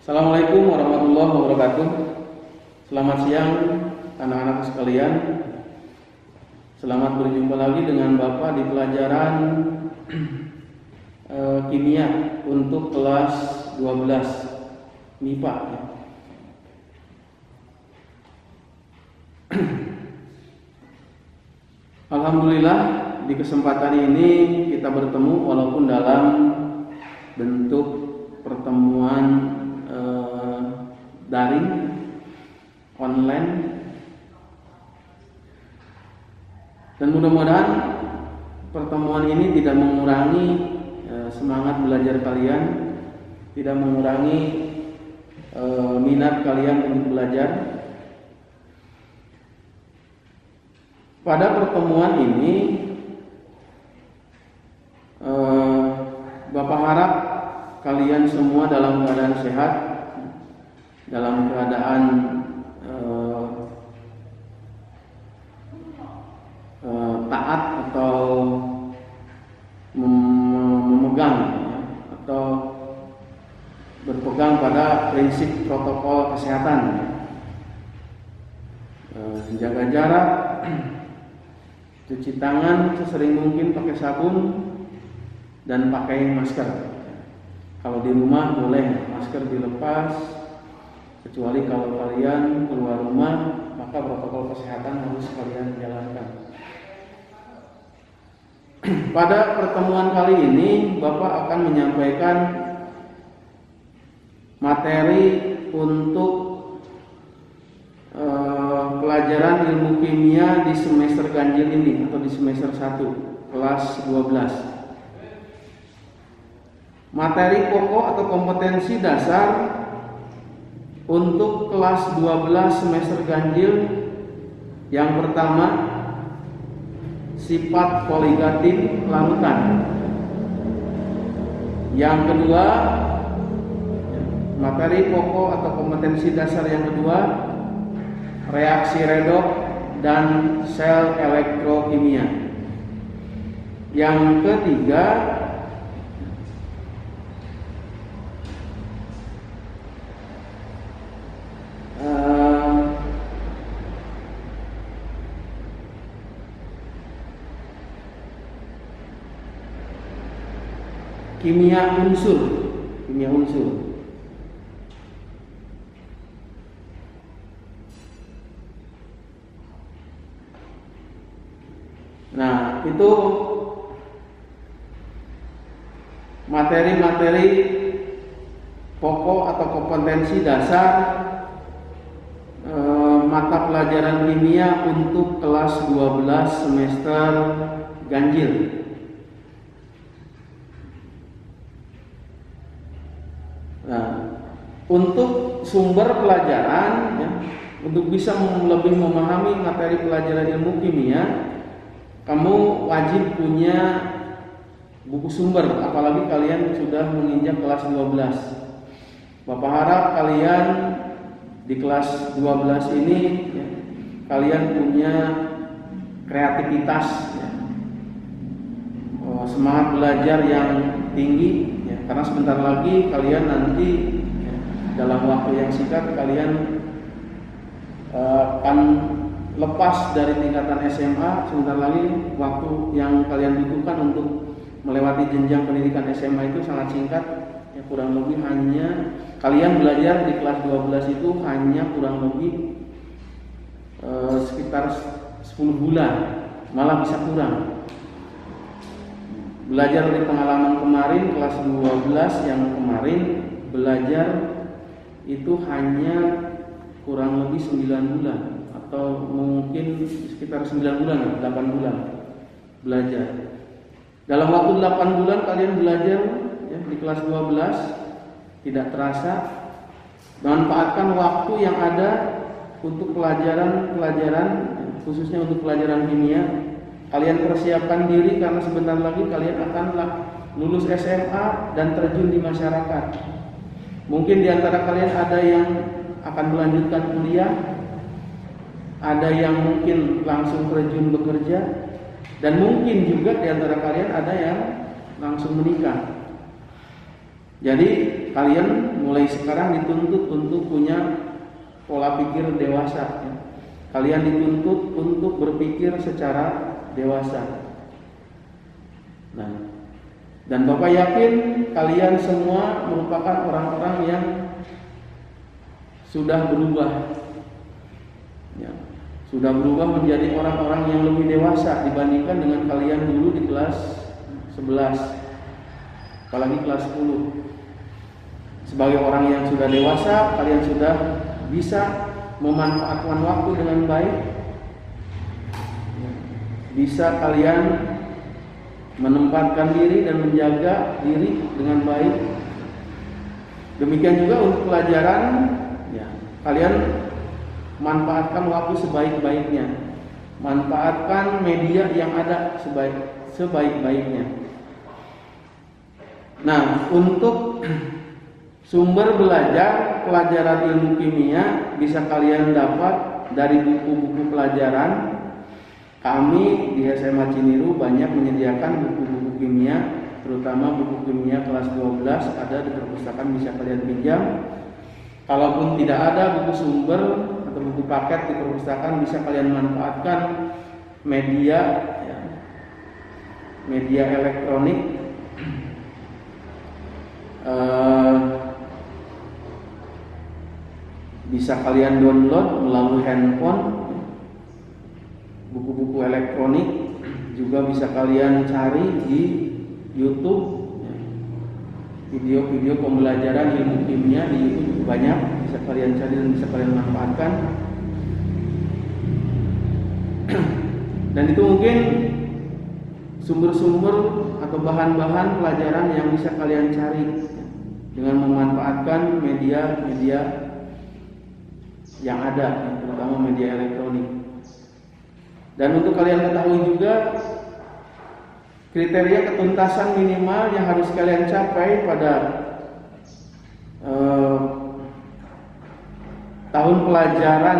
Assalamualaikum warahmatullahi wabarakatuh. Selamat siang anak-anak sekalian. Selamat berjumpa lagi dengan Bapak di pelajaran kimia untuk kelas 12 MIPA. Alhamdulillah di kesempatan ini kita bertemu walaupun dalam bentuk pertemuan daring online, dan mudah-mudahan pertemuan ini tidak mengurangi semangat belajar kalian, tidak mengurangi minat kalian untuk belajar. Pada pertemuan ini Bapak harap kalian semua dalam keadaan sehat, dalam keadaan taat atau memegang atau berpegang pada prinsip protokol kesehatan, menjaga jarak, cuci tangan sesering mungkin pakai sabun, dan pakai masker. Kalau di rumah boleh masker dilepas, kecuali kalau kalian keluar rumah maka protokol kesehatan harus kalian jalankan. Pada pertemuan kali ini Bapak akan menyampaikan materi untuk pelajaran ilmu kimia di semester ganjil ini atau di semester 1 kelas 12. Materi pokok atau kompetensi dasar untuk kelas 12 semester ganjil. Yang pertama, sifat koligatif larutan. Yang kedua, materi pokok atau kompetensi dasar yang kedua, reaksi redoks dan sel elektrokimia. Yang ketiga, kimia unsur. Nah, itu materi-materi pokok atau kompetensi dasar mata pelajaran kimia untuk kelas 12 semester ganjil. Nah, untuk sumber pelajaran, ya, untuk bisa lebih memahami materi pelajaran ilmu kimia, kamu wajib punya buku sumber, apalagi kalian sudah menginjak kelas 12. Bapak harap kalian di kelas 12 ini, ya, kalian punya kreativitas, ya, semangat belajar yang tinggi. Karena sebentar lagi kalian nanti dalam waktu yang singkat kalian akan lepas dari tingkatan SMA. Sebentar lagi waktu yang kalian butuhkan untuk melewati jenjang pendidikan SMA itu sangat singkat, ya, kurang lebih hanya kalian belajar di kelas 12 itu hanya kurang lebih sekitar 10 bulan, malah bisa kurang. Belajar dari pengalaman kemarin kelas 12 yang kemarin belajar itu hanya kurang lebih 9 bulan atau mungkin sekitar 9 bulan, 8 bulan belajar. Dalam waktu 8 bulan kalian belajar, ya, di kelas 12 tidak terasa. Manfaatkan waktu yang ada untuk pelajaran khususnya untuk pelajaran kimia. Kalian persiapkan diri karena sebentar lagi kalian akan lulus SMA dan terjun di masyarakat. Mungkin di antara kalian ada yang akan melanjutkan kuliah, ada yang mungkin langsung terjun bekerja, dan mungkin juga di antara kalian ada yang langsung menikah. Jadi kalian mulai sekarang dituntut untuk punya pola pikir dewasa. Ya. Kalian dituntut untuk berpikir secara dewasa. Nah, dan Bapak yakin kalian semua merupakan orang-orang yang sudah berubah. Ya, sudah berubah menjadi orang-orang yang lebih dewasa dibandingkan dengan kalian dulu di kelas 11, apalagi kelas 10. Sebagai orang yang sudah dewasa, kalian sudah bisa memanfaatkan waktu dengan baik. Bisa kalian menempatkan diri dan menjaga diri dengan baik. Demikian juga untuk pelajaran, ya, kalian manfaatkan waktu sebaik-baiknya. Manfaatkan media yang ada sebaik-baiknya. Nah, untuk sumber belajar pelajaran ilmu kimia bisa kalian dapat dari buku-buku pelajaran. Kami di SMA Ciniru banyak menyediakan buku-buku kimia, terutama buku kimia kelas 12 ada di perpustakaan, bisa kalian pinjam. Kalaupun tidak ada buku sumber atau buku paket di perpustakaan, bisa kalian manfaatkan media, ya, media elektronik. Bisa kalian download melalui handphone. Buku-buku elektronik juga bisa kalian cari di YouTube. Video-video pembelajaran ilmu kimia di YouTube banyak, bisa kalian cari dan bisa kalian manfaatkan. Dan itu mungkin sumber-sumber atau bahan-bahan pelajaran yang bisa kalian cari dengan memanfaatkan media-media yang ada, terutama media elektronik. Dan untuk kalian ketahui juga kriteria ketuntasan minimal yang harus kalian capai pada tahun pelajaran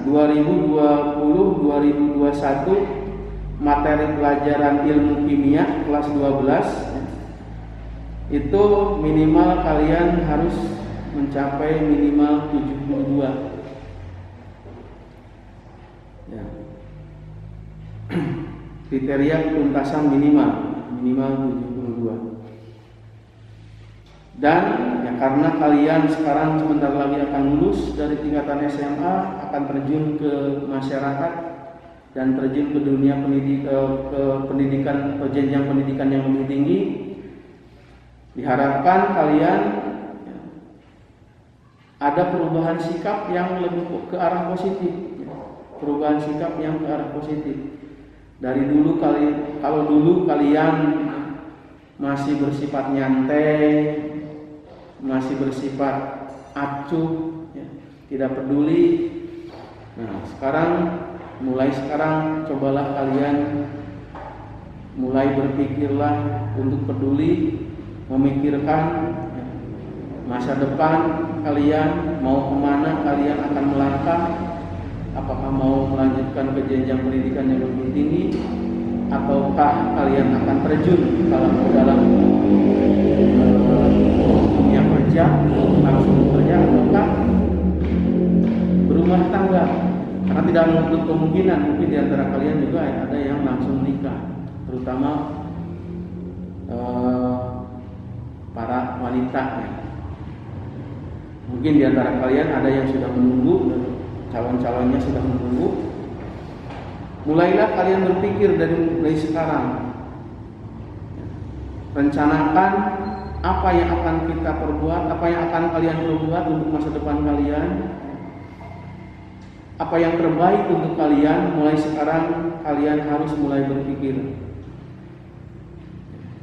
2020-2021 materi pelajaran ilmu kimia kelas 12 itu minimal kalian harus mencapai minimal 72. Ya. Kriteria ketuntasan minimal 72. Dan ya, karena kalian sekarang sebentar lagi akan lulus dari tingkatan SMA, akan terjun ke masyarakat dan terjun ke dunia pendidikan atau jenjang pendidikan yang lebih tinggi, diharapkan kalian ya, ada perubahan sikap yang lebih ke arah positif. Perubahan sikap yang ke arah positif. Dari dulu kalau dulu kalian masih bersifat nyantai, masih bersifat acuh, ya, tidak peduli. Nah, mulai sekarang cobalah kalian mulai berpikirlah untuk peduli, memikirkan ya, masa depan kalian, mau kemana kalian akan melangkah. Apakah mau melanjutkan ke jenjang pendidikan yang lebih tinggi, ataukah kalian akan terjun dalam dunia kerja, langsung bekerja, ataukah berumah tangga? Karena tidak menutup kemungkinan mungkin di antara kalian juga ada yang langsung nikah, terutama para wanita. Mungkin di antara kalian ada yang sudah menunggu, calon-calonnya sudah menunggu. Mulailah kalian berpikir dari sekarang. Rencanakan apa yang akan kita perbuat, apa yang akan kalian perbuat untuk masa depan kalian. Apa yang terbaik untuk kalian, mulai sekarang kalian harus mulai berpikir.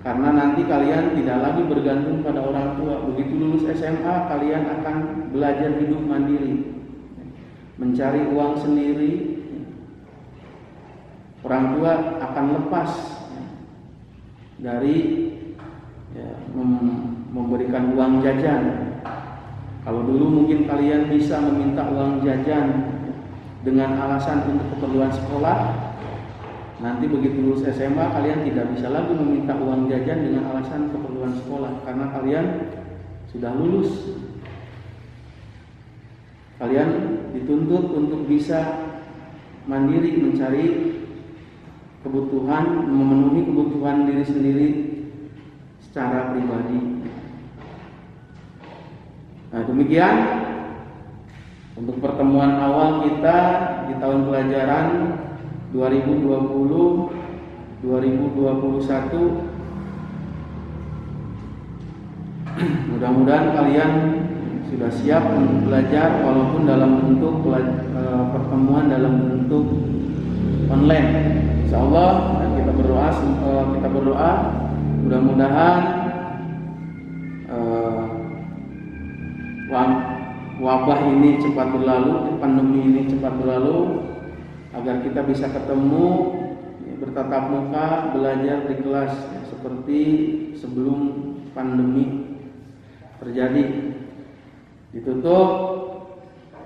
Karena nanti kalian tidak lagi bergantung pada orang tua. Begitu lulus SMA, kalian akan belajar hidup mandiri, mencari uang sendiri. Orang tua akan lepas dari memberikan uang jajan. Kalau dulu mungkin kalian bisa meminta uang jajan dengan alasan untuk keperluan sekolah, nanti begitu lulus SMA kalian tidak bisa lagi meminta uang jajan dengan alasan keperluan sekolah, karena kalian sudah lulus. Kalian dituntut untuk bisa mandiri mencari kebutuhan, memenuhi kebutuhan diri sendiri secara pribadi. Nah, demikian untuk pertemuan awal kita di tahun pelajaran 2020-2021. Mudah-mudahan kalian sudah siap untuk belajar walaupun dalam bentuk pertemuan dalam bentuk online. Insyaallah, dan kita berdoa mudah-mudahan wabah ini cepat berlalu, pandemi ini cepat berlalu, agar kita bisa ketemu, bertatap muka, belajar di kelas seperti sebelum pandemi terjadi. Ditutup.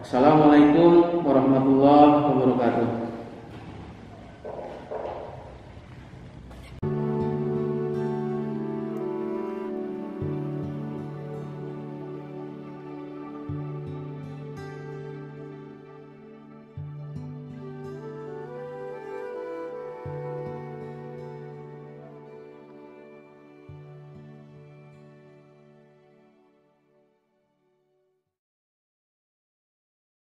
Assalamualaikum warahmatullahi wabarakatuh.